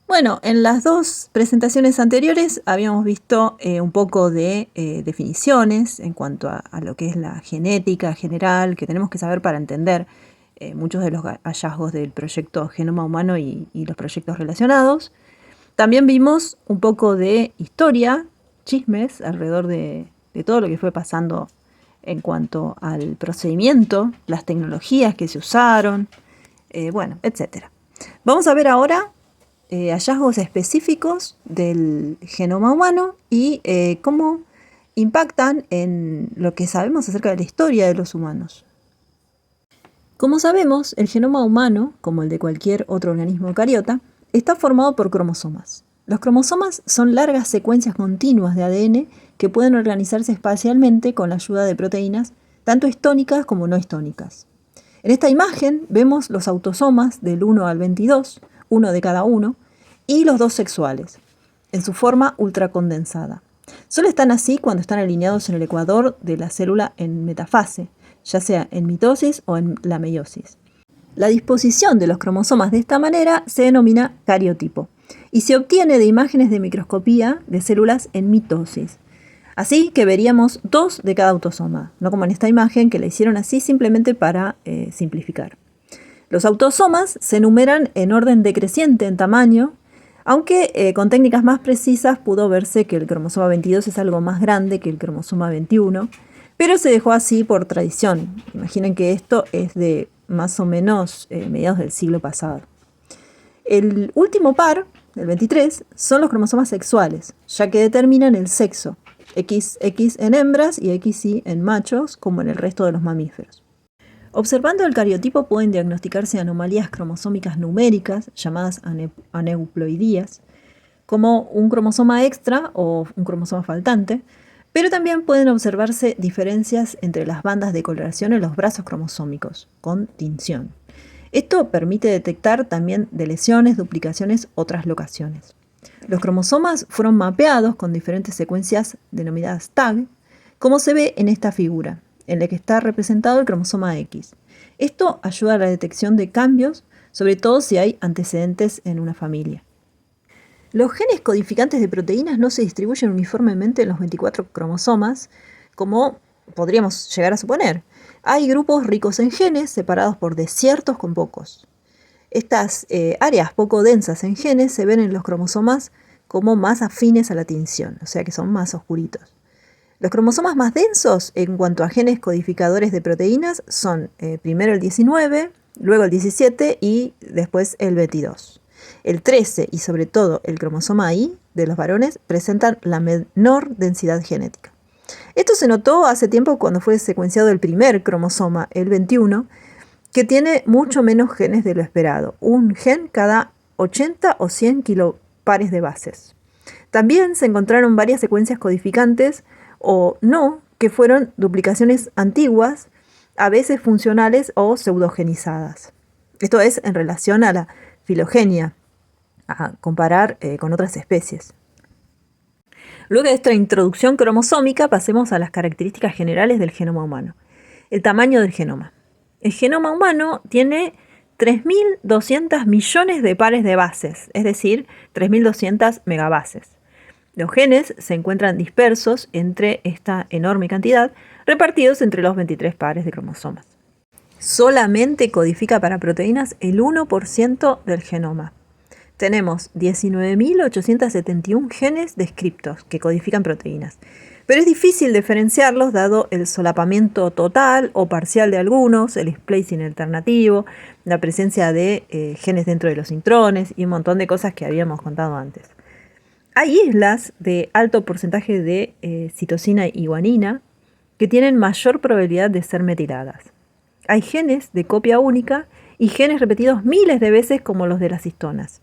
Bueno, en las dos presentaciones anteriores habíamos visto un poco de definiciones en cuanto a lo que es la genética general que tenemos que saber para entender muchos de los hallazgos del proyecto Genoma Humano y los proyectos relacionados. También vimos un poco de historia, chismes alrededor de todo lo que fue pasando en cuanto al procedimiento, las tecnologías que se usaron, bueno, etc. Vamos a ver ahora hallazgos específicos del genoma humano y cómo impactan en lo que sabemos acerca de la historia de los humanos. Como sabemos, el genoma humano, como el de cualquier otro organismo eucariota, está formado por cromosomas. Los cromosomas son largas secuencias continuas de ADN que pueden organizarse espacialmente con la ayuda de proteínas, tanto histónicas como no histónicas. En esta imagen vemos los autosomas del 1 al 22, uno de cada uno, y los dos sexuales, en su forma ultracondensada. Solo están así cuando están alineados en el ecuador de la célula en metafase, ya sea en mitosis o en la meiosis. La disposición de los cromosomas de esta manera se denomina cariotipo y se obtiene de imágenes de microscopía de células en mitosis. Así que veríamos 2 de cada autosoma, no como en esta imagen que la hicieron así simplemente para simplificar. Los autosomas se enumeran en orden decreciente en tamaño, aunque con técnicas más precisas pudo verse que el cromosoma 22 es algo más grande que el cromosoma 21, pero se dejó así por tradición. Imaginen que esto es de más o menos mediados del siglo pasado. El último par, el 23, son los cromosomas sexuales, ya que determinan el sexo, XX en hembras y XY en machos, como en el resto de los mamíferos. Observando el cariotipo pueden diagnosticarse anomalías cromosómicas numéricas, llamadas aneuploidías, como un cromosoma extra o un cromosoma faltante, pero también pueden observarse diferencias entre las bandas de coloración en los brazos cromosómicos, con tinción. Esto permite detectar también de lesiones, duplicaciones o traslocaciones. Los cromosomas fueron mapeados con diferentes secuencias denominadas tag, como se ve en esta figura, en la que está representado el cromosoma X. Esto ayuda a la detección de cambios, sobre todo si hay antecedentes en una familia. Los genes codificantes de proteínas no se distribuyen uniformemente en los 24 cromosomas, como podríamos llegar a suponer. Hay grupos ricos en genes separados por desiertos con pocos. Estas áreas poco densas en genes se ven en los cromosomas como más afines a la tinción, o sea que son más oscuritos. Los cromosomas más densos en cuanto a genes codificadores de proteínas son primero el 19, luego el 17 y después el 22. El 13 y sobre todo el cromosoma Y de los varones presentan la menor densidad genética. Esto se notó hace tiempo cuando fue secuenciado el primer cromosoma, el 21, que tiene mucho menos genes de lo esperado, un gen cada 80 o 100 kilopares de bases. También se encontraron varias secuencias codificantes o no, que fueron duplicaciones antiguas, a veces funcionales o pseudogenizadas. Esto es en relación a la filogenia, a comparar con otras especies. Luego de esta introducción cromosómica, pasemos a las características generales del genoma humano. El tamaño del genoma. El genoma humano tiene 3.200 millones de pares de bases, es decir, 3.200 megabases. Los genes se encuentran dispersos entre esta enorme cantidad, repartidos entre los 23 pares de cromosomas. Solamente codifica para proteínas el 1% del genoma. Tenemos 19.871 genes descriptos que codifican proteínas, pero es difícil diferenciarlos dado el solapamiento total o parcial de algunos, el splicing alternativo, la presencia de genes dentro de los intrones y un montón de cosas que habíamos contado antes. Hay islas de alto porcentaje de citosina y guanina que tienen mayor probabilidad de ser metiladas. Hay genes de copia única y genes repetidos miles de veces como los de las histonas.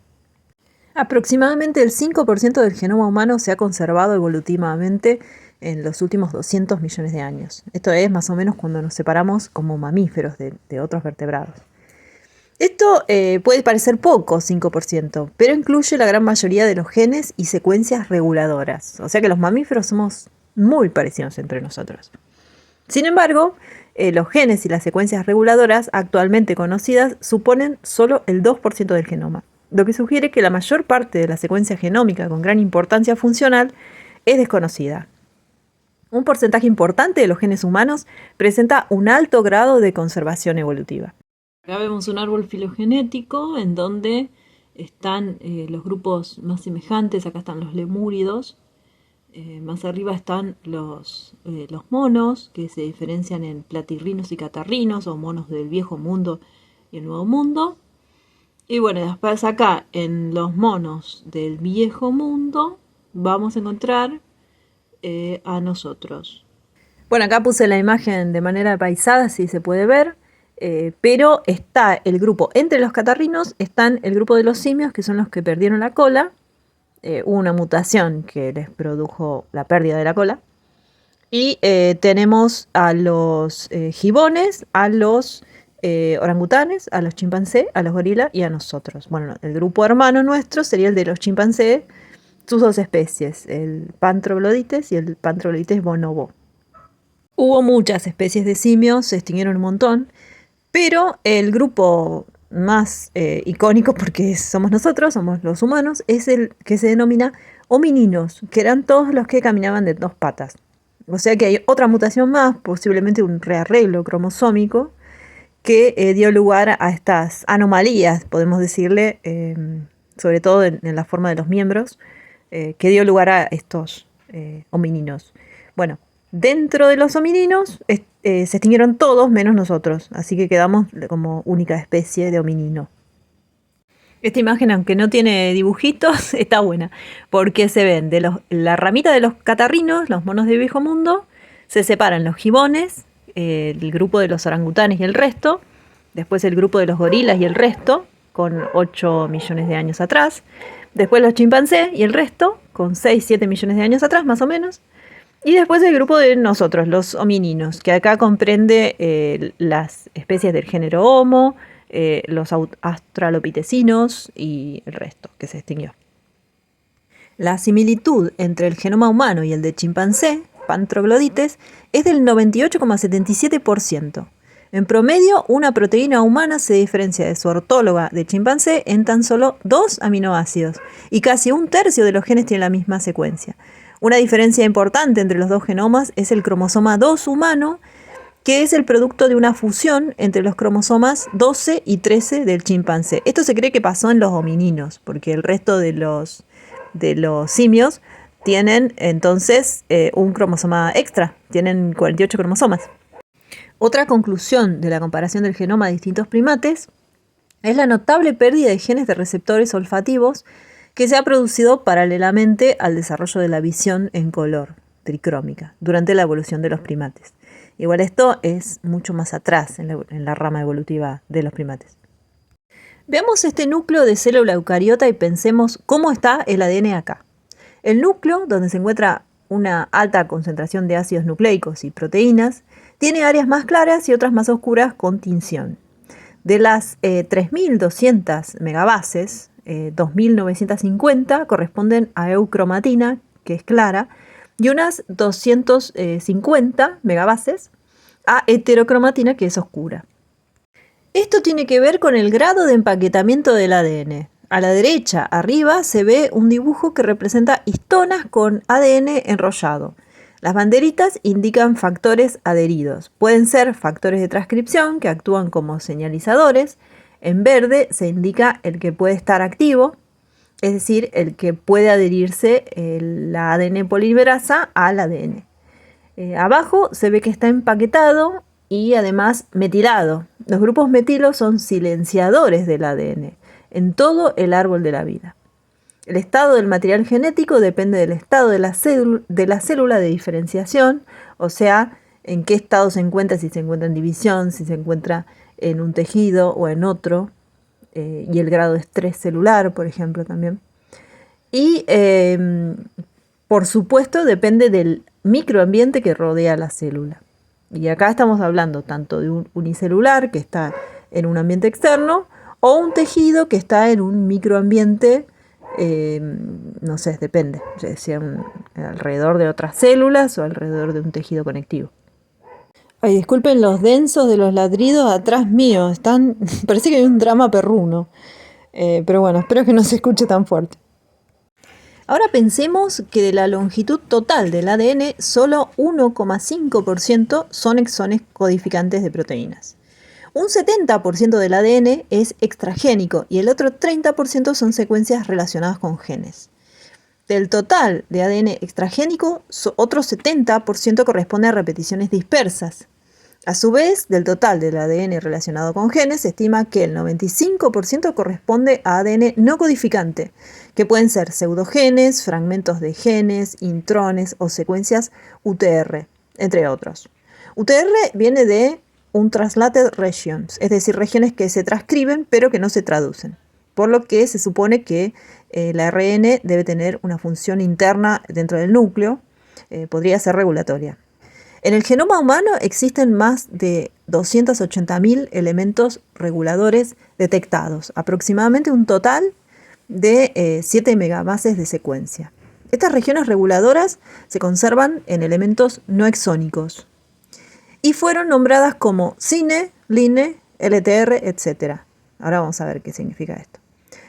Aproximadamente el 5% del genoma humano se ha conservado evolutivamente en los últimos 200 millones de años. Esto es más o menos cuando nos separamos como mamíferos de otros vertebrados. Esto puede parecer poco, 5%, pero incluye la gran mayoría de los genes y secuencias reguladoras. O sea que los mamíferos somos muy parecidos entre nosotros. Sin embargo, los genes y las secuencias reguladoras actualmente conocidas suponen solo el 2% del genoma. lo que sugiere que la mayor parte de la secuencia genómica con gran importancia funcional es desconocida. Un porcentaje importante de los genes humanos presenta un alto grado de conservación evolutiva. Acá vemos un árbol filogenético en donde están los grupos más semejantes. Acá están los lemúridos. Más arriba están los monos, que se diferencian en platirrinos y catarrinos, o monos del viejo mundo y el nuevo mundo. Y bueno, después acá en los monos del viejo mundo vamos a encontrar a nosotros. Bueno, acá puse la imagen de manera paisada, si se puede ver, pero está el grupo, entre los catarrinos están el grupo de los simios, que son los que perdieron la cola. Hubo una mutación que les produjo la pérdida de la cola. Y tenemos a los gibones, a los orangutanes, a los chimpancés, a los gorilas y a nosotros. Bueno, el grupo hermano nuestro sería el de los chimpancés, sus dos especies, el Pantroglodites y el Pantroglodites bonobo. Hubo muchas especies de simios, se extinguieron un montón, pero el grupo más icónico, porque somos nosotros, somos los humanos, es el que se denomina homininos, que eran todos los que caminaban de dos patas. O sea que hay otra mutación más, posiblemente un rearreglo cromosómico, que dio lugar a estas anomalías, podemos decirle, sobre todo en la forma de los miembros, que dio lugar a estos homininos. Bueno, dentro de los homininos se extinguieron todos menos nosotros, así que quedamos como única especie de hominino. Esta imagen, aunque no tiene dibujitos, está buena, porque se ven de la ramita de los catarrinos, los monos de viejo mundo, se separan los gibones, el grupo de los orangutanes y el resto, después el grupo de los gorilas y el resto, con 8 millones de años atrás, después los chimpancés y el resto, con 6-7 millones de años atrás más o menos, y después el grupo de nosotros, los homininos, que acá comprende las especies del género Homo, los australopitecinos y el resto que se extinguió. La similitud entre el genoma humano y el de chimpancé, Pantroglodites, es del 98,77%. En promedio, una proteína humana se diferencia de su ortóloga de chimpancé en tan solo 2 aminoácidos, y casi un tercio de los genes tiene la misma secuencia. Una diferencia importante entre los dos genomas es el cromosoma 2 humano, que es el producto de una fusión entre los cromosomas 12 y 13 del chimpancé. Esto se cree que pasó en los homininos, porque el resto de los simios tienen entonces un cromosoma extra, tienen 48 cromosomas. Otra conclusión de la comparación del genoma de distintos primates es la notable pérdida de genes de receptores olfativos que se ha producido paralelamente al desarrollo de la visión en color, tricrómica, durante la evolución de los primates. Igual esto es mucho más atrás en la rama evolutiva de los primates. Veamos este núcleo de célula eucariota y pensemos cómo está el ADN acá. El núcleo, donde se encuentra una alta concentración de ácidos nucleicos y proteínas, tiene áreas más claras y otras más oscuras con tinción. De las 3.200 megabases, 2.950 corresponden a eucromatina, que es clara, y unas 250 megabases a heterocromatina, que es oscura. Esto tiene que ver con el grado de empaquetamiento del ADN. A la derecha, arriba, se ve un dibujo que representa histonas con ADN enrollado. Las banderitas indican factores adheridos. Pueden ser factores de transcripción que actúan como señalizadores. En verde se indica el que puede estar activo, es decir, el que puede adherirse la ADN polimerasa al ADN. Abajo se ve que está empaquetado y además metilado. Los grupos metilos son silenciadores del ADN en todo el árbol de la vida. El estado del material genético depende del estado de la célula de diferenciación, o sea, en qué estado se encuentra, si se encuentra en división, si se encuentra en un tejido o en otro, y el grado de estrés celular, por ejemplo, también. Y, por supuesto, depende del microambiente que rodea la célula. Y acá estamos hablando tanto de un unicelular que está en un ambiente externo o un tejido que está en un microambiente, no sé, depende, sea alrededor de otras células o alrededor de un tejido conectivo. Ay, disculpen los densos de los ladridos atrás mío, parece que hay un drama perruno. Pero bueno, espero que no se escuche tan fuerte. Ahora pensemos que de la longitud total del ADN, solo 1,5% son exones codificantes de proteínas. Un 70% del ADN es extragénico y el otro 30% son secuencias relacionadas con genes. Del total de ADN extragénico, otro 70% corresponde a repeticiones dispersas. A su vez, del total del ADN relacionado con genes, se estima que el 95% corresponde a ADN no codificante, que pueden ser pseudogenes, fragmentos de genes, intrones o secuencias UTR, entre otros. UTR viene de Untranslated Regions, es decir, regiones que se transcriben pero que no se traducen, por lo que se supone que el ARN debe tener una función interna dentro del núcleo, podría ser regulatoria. En el genoma humano existen más de 280.000 elementos reguladores detectados, aproximadamente un total de 7 megabases de secuencia. Estas regiones reguladoras se conservan en elementos no exónicos y fueron nombradas como CINE, LINE, LTR, etc. Ahora vamos a ver qué significa esto.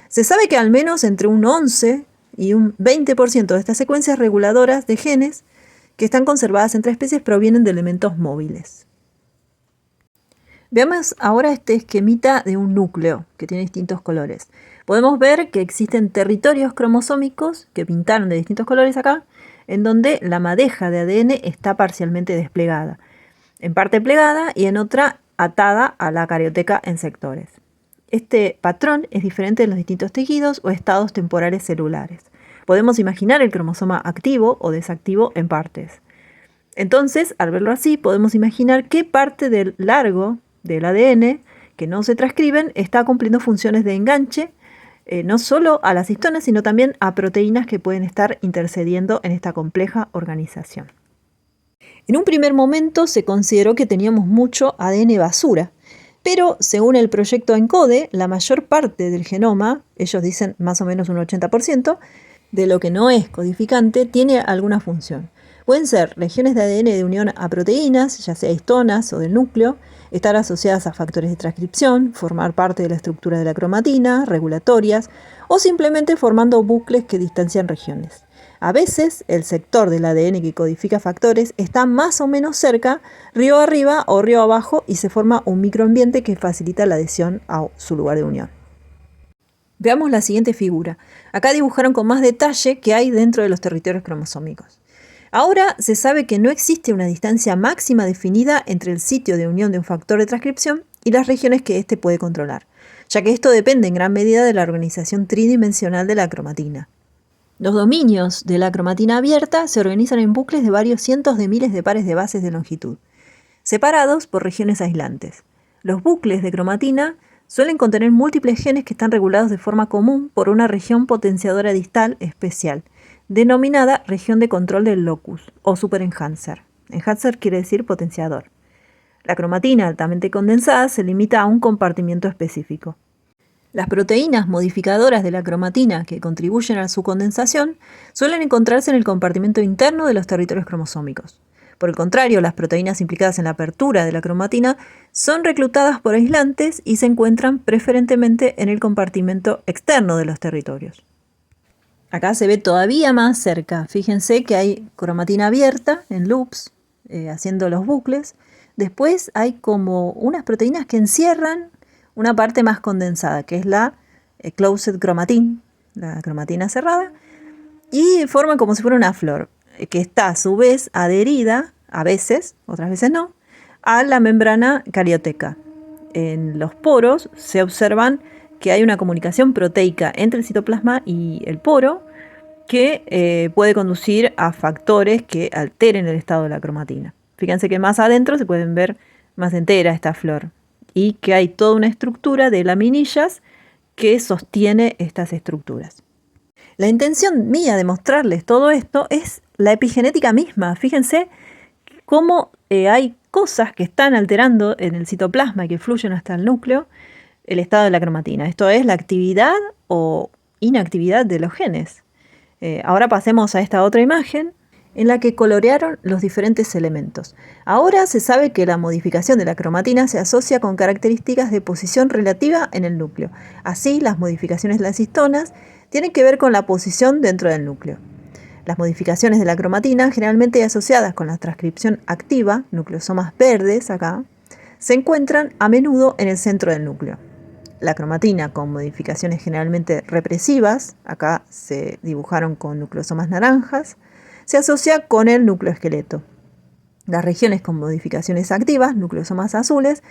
Se sabe que al menos entre un 11 y un 20% de estas secuencias reguladoras de genes que están conservadas entre especies provienen de elementos móviles. Veamos ahora este esquemita de un núcleo que tiene distintos colores. Podemos ver que existen territorios cromosómicos que pintaron de distintos colores acá, en donde la madeja de ADN está parcialmente desplegada, en parte plegada y en otra atada a la carioteca en sectores. Este patrón es diferente en los distintos tejidos o estados temporales celulares. Podemos imaginar el cromosoma activo o desactivo en partes. Entonces, al verlo así, podemos imaginar qué parte del largo del ADN que no se transcriben está cumpliendo funciones de enganche, no solo a las histonas, sino también a proteínas que pueden estar intercediendo en esta compleja organización. En un primer momento se consideró que teníamos mucho ADN basura, pero según el proyecto ENCODE, la mayor parte del genoma, ellos dicen más o menos un 80%, de lo que no es codificante tiene alguna función. Pueden ser regiones de ADN de unión a proteínas, ya sea histonas o del núcleo, estar asociadas a factores de transcripción, formar parte de la estructura de la cromatina, regulatorias, o simplemente formando bucles que distancian regiones. A veces, el sector del ADN que codifica factores está más o menos cerca, río arriba o río abajo, y se forma un microambiente que facilita la adhesión a su lugar de unión. Veamos la siguiente figura. Acá dibujaron con más detalle qué hay dentro de los territorios cromosómicos. Ahora se sabe que no existe una distancia máxima definida entre el sitio de unión de un factor de transcripción y las regiones que éste puede controlar, ya que esto depende en gran medida de la organización tridimensional de la cromatina. Los dominios de la cromatina abierta se organizan en bucles de varios cientos de miles de pares de bases de longitud, separados por regiones aislantes. Los bucles de cromatina suelen contener múltiples genes que están regulados de forma común por una región potenciadora distal especial, denominada región de control del locus o superenhancer. Enhancer quiere decir potenciador. La cromatina altamente condensada se limita a un compartimiento específico. Las proteínas modificadoras de la cromatina que contribuyen a su condensación suelen encontrarse en el compartimento interno de los territorios cromosómicos. Por el contrario, las proteínas implicadas en la apertura de la cromatina son reclutadas por aislantes y se encuentran preferentemente en el compartimento externo de los territorios. Acá se ve todavía más cerca. Fíjense que hay cromatina abierta en loops, haciendo los bucles. Después hay como unas proteínas que encierran una parte más condensada, que es la closed chromatin, la cromatina cerrada, y forman como si fuera una flor, que está a su vez adherida, a veces, otras veces no, a la membrana carioteca. En los poros se observan que hay una comunicación proteica entre el citoplasma y el poro que puede conducir a factores que alteren el estado de la cromatina. Fíjense que más adentro se pueden ver más entera esta flor y que hay toda una estructura de laminillas que sostiene estas estructuras. La intención mía de mostrarles todo esto es la epigenética misma. Fíjense cómo hay cosas que están alterando en el citoplasma y que fluyen hasta el núcleo el estado de la cromatina. Esto es la actividad o inactividad de los genes. Ahora pasemos a esta otra imagen. en la que colorearon los diferentes elementos. Ahora se sabe que la modificación de la cromatina se asocia con características de posición relativa en el núcleo. Así, las modificaciones de las histonas tienen que ver con la posición dentro del núcleo. Las modificaciones de la cromatina, generalmente asociadas con la transcripción activa, nucleosomas verdes acá, se encuentran a menudo en el centro del núcleo. La cromatina con modificaciones generalmente represivas, acá se dibujaron con nucleosomas naranjas, se asocia con el núcleo esqueleto. Las regiones con modificaciones activas, nucleosomas azules,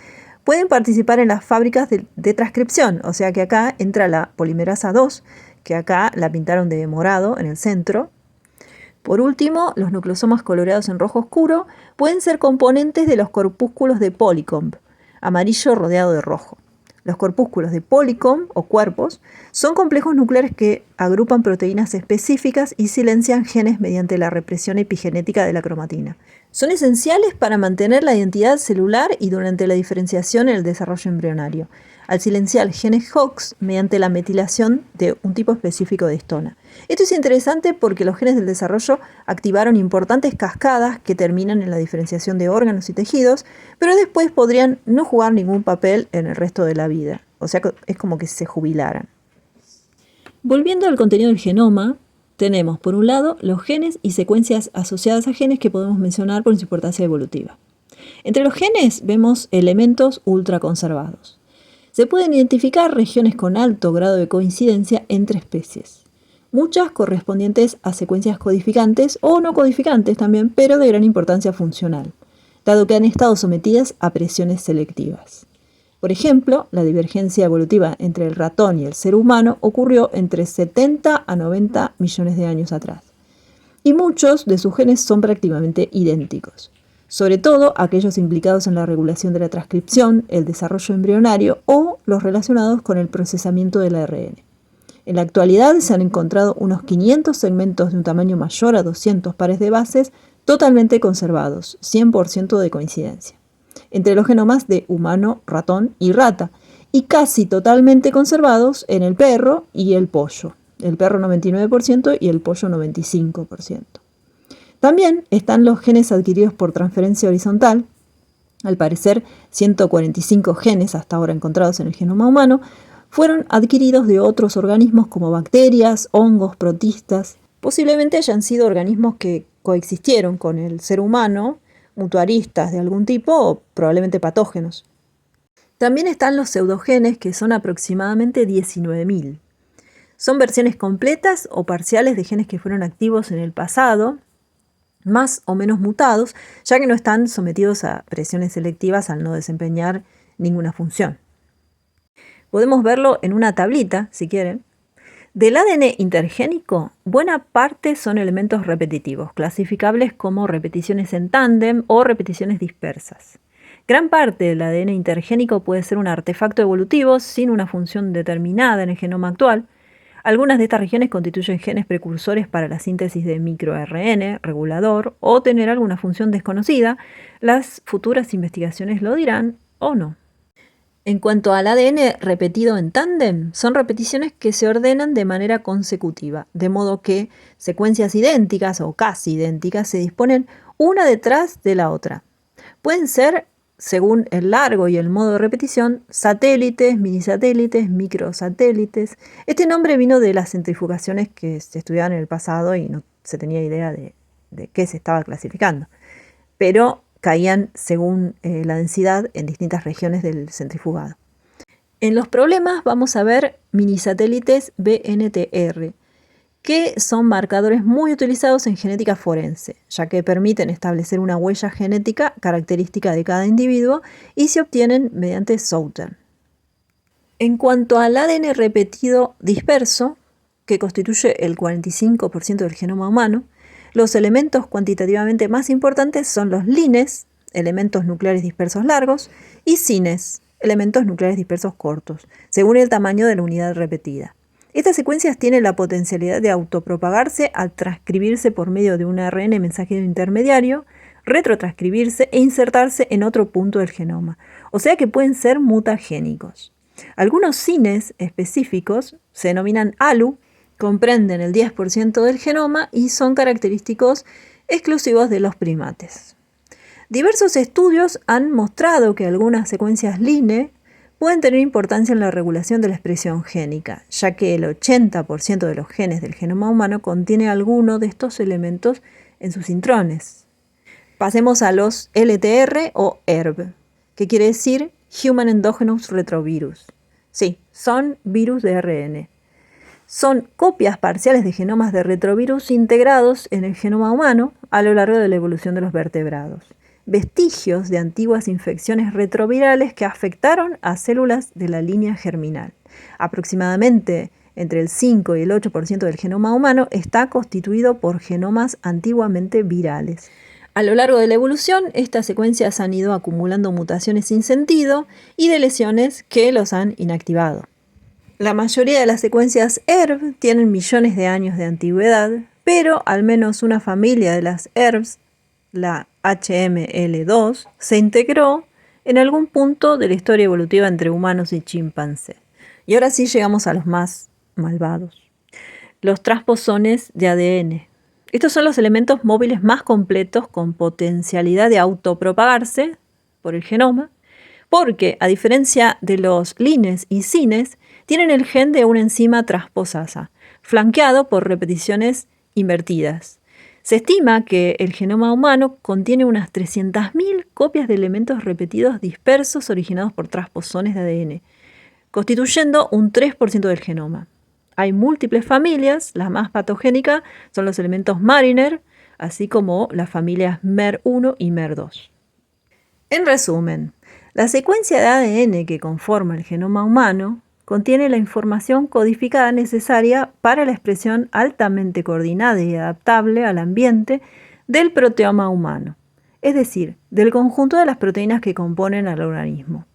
pueden participar en las fábricas de transcripción, o sea que acá entra la polimerasa 2, que acá la pintaron de morado en el centro. Por último, los nucleosomas coloreados en rojo oscuro pueden ser componentes de los corpúsculos de Polycomb, amarillo rodeado de rojo. Los corpúsculos de Polycomb, o cuerpos, son complejos nucleares que agrupan proteínas específicas y silencian genes mediante la represión epigenética de la cromatina. Son esenciales para mantener la identidad celular y durante la diferenciación en el desarrollo embrionario, al silenciar genes Hox mediante la metilación de un tipo específico de histona. Esto es interesante porque los genes del desarrollo activaron importantes cascadas que terminan en la diferenciación de órganos y tejidos, pero después podrían no jugar ningún papel en el resto de la vida. O sea, es como que se jubilaran. Volviendo al contenido del genoma, tenemos por un lado los genes y secuencias asociadas a genes que podemos mencionar por su importancia evolutiva. Entre los genes vemos elementos ultraconservados. Se pueden identificar regiones con alto grado de coincidencia entre especies, muchas correspondientes a secuencias codificantes o no codificantes también, pero de gran importancia funcional, dado que han estado sometidas a presiones selectivas. Por ejemplo, la divergencia evolutiva entre el ratón y el ser humano ocurrió entre 70 a 90 millones de años atrás, y muchos de sus genes son prácticamente idénticos, sobre todo aquellos implicados en la regulación de la transcripción, el desarrollo embrionario o los relacionados con el procesamiento del ARN. En la actualidad se han encontrado unos 500 segmentos de un tamaño mayor a 200 pares de bases totalmente conservados, 100% de coincidencia, entre los genomas de humano, ratón y rata, y casi totalmente conservados en el perro y el pollo. El perro 99% y el pollo 95%. También están los genes adquiridos por transferencia horizontal. Al parecer, 145 genes hasta ahora encontrados en el genoma humano fueron adquiridos de otros organismos como bacterias, hongos, protistas. Posiblemente hayan sido organismos que coexistieron con el ser humano, mutuaristas de algún tipo o probablemente patógenos. También están los pseudogenes, que son aproximadamente 19.000. Son versiones completas o parciales de genes que fueron activos en el pasado, más o menos mutados, ya que no están sometidos a presiones selectivas al no desempeñar ninguna función. Podemos verlo en una tablita, si quieren. Del ADN intergénico, buena parte son elementos repetitivos, clasificables como repeticiones en tándem o repeticiones dispersas. Gran parte del ADN intergénico puede ser un artefacto evolutivo sin una función determinada en el genoma actual. Algunas de estas regiones constituyen genes precursores para la síntesis de microRNA, regulador, o tener alguna función desconocida. Las futuras investigaciones lo dirán o no. En cuanto al ADN repetido en tándem, son repeticiones que se ordenan de manera consecutiva, de modo que secuencias idénticas o casi idénticas se disponen una detrás de la otra. Pueden ser, según el largo y el modo de repetición, satélites, minisatélites, microsatélites. Este nombre vino de las centrifugaciones que se estudiaban en el pasado y no se tenía idea de qué se estaba clasificando. Pero caían según la densidad en distintas regiones del centrifugado. En los problemas vamos a ver minisatélites BNTR, que son marcadores muy utilizados en genética forense, ya que permiten establecer una huella genética característica de cada individuo y se obtienen mediante Southern. En cuanto al ADN repetido disperso, que constituye el 45% del genoma humano, los elementos cuantitativamente más importantes son los lines, elementos nucleares dispersos largos, y cines, elementos nucleares dispersos cortos, según el tamaño de la unidad repetida. Estas secuencias tienen la potencialidad de autopropagarse al transcribirse por medio de un ARN mensajero intermediario, retrotranscribirse e insertarse en otro punto del genoma, o sea que pueden ser mutagénicos. Algunos cines específicos se denominan ALU, comprenden el 10% del genoma y son característicos exclusivos de los primates. Diversos estudios han mostrado que algunas secuencias LINE pueden tener importancia en la regulación de la expresión génica, ya que el 80% de los genes del genoma humano contiene alguno de estos elementos en sus intrones. Pasemos a los LTR o ERV, que quiere decir Human Endogenous Retrovirus. Sí, son virus de ARN. Son copias parciales de genomas de retrovirus integrados en el genoma humano a lo largo de la evolución de los vertebrados. Vestigios de antiguas infecciones retrovirales que afectaron a células de la línea germinal. Aproximadamente entre el 5 y el 8% del genoma humano está constituido por genomas antiguamente virales. A lo largo de la evolución, estas secuencias han ido acumulando mutaciones sin sentido y de lesiones que los han inactivado. La mayoría de las secuencias ERV tienen millones de años de antigüedad, pero al menos una familia de las ERVs, la HML2, se integró en algún punto de la historia evolutiva entre humanos y chimpancés. Y ahora sí llegamos a los más malvados. Los transposones de ADN. Estos son los elementos móviles más completos con potencialidad de autopropagarse por el genoma, porque, a diferencia de los lines y cines, tienen el gen de una enzima transposasa, flanqueado por repeticiones invertidas. Se estima que el genoma humano contiene unas 300.000 copias de elementos repetidos dispersos originados por transposones de ADN, constituyendo un 3% del genoma. Hay múltiples familias, las más patogénicas son los elementos Mariner, así como las familias MER1 y MER2. En resumen, la secuencia de ADN que conforma el genoma humano contiene la información codificada necesaria para la expresión altamente coordinada y adaptable al ambiente del proteoma humano, es decir, del conjunto de las proteínas que componen al organismo.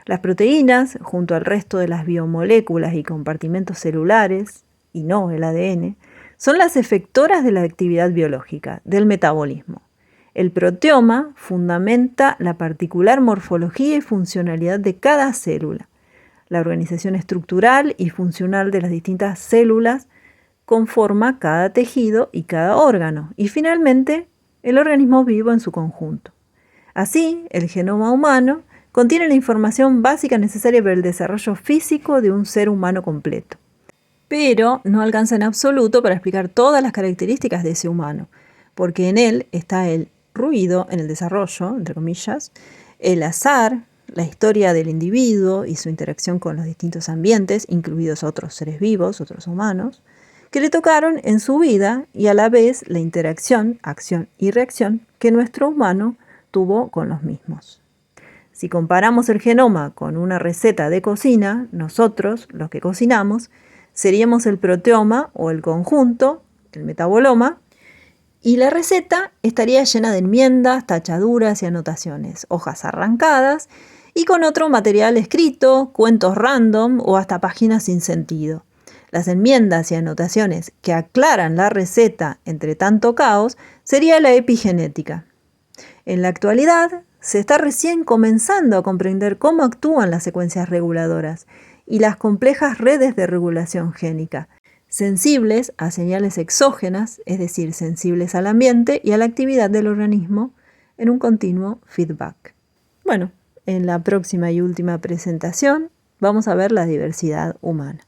Las proteínas, junto al resto de las biomoléculas y compartimentos celulares, y no el ADN, son las efectoras de la actividad biológica, del metabolismo. El proteoma fundamenta la particular morfología y funcionalidad de cada célula. La organización estructural y funcional de las distintas células conforma cada tejido y cada órgano, y finalmente el organismo vivo en su conjunto. Así, el genoma humano contiene la información básica necesaria para el desarrollo físico de un ser humano completo. Pero no alcanza en absoluto para explicar todas las características de ese humano, porque en él está el ruido en el desarrollo, entre comillas, el azar, la historia del individuo y su interacción con los distintos ambientes, incluidos otros seres vivos, otros humanos, que le tocaron en su vida y a la vez la interacción, acción y reacción que nuestro humano tuvo con los mismos. Si comparamos el genoma con una receta de cocina, nosotros, los que cocinamos, seríamos el proteoma o el conjunto, el metaboloma, y la receta estaría llena de enmiendas, tachaduras y anotaciones, hojas arrancadas y con otro material escrito, cuentos random o hasta páginas sin sentido. Las enmiendas y anotaciones que aclaran la receta entre tanto caos sería la epigenética. En la actualidad, se está recién comenzando a comprender cómo actúan las secuencias reguladoras y las complejas redes de regulación génica, sensibles a señales exógenas, es decir, sensibles al ambiente y a la actividad del organismo en un continuo feedback. Bueno, en la próxima y última presentación vamos a ver la diversidad humana.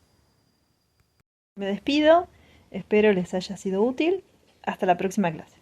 Me despido, espero les haya sido útil. Hasta la próxima clase.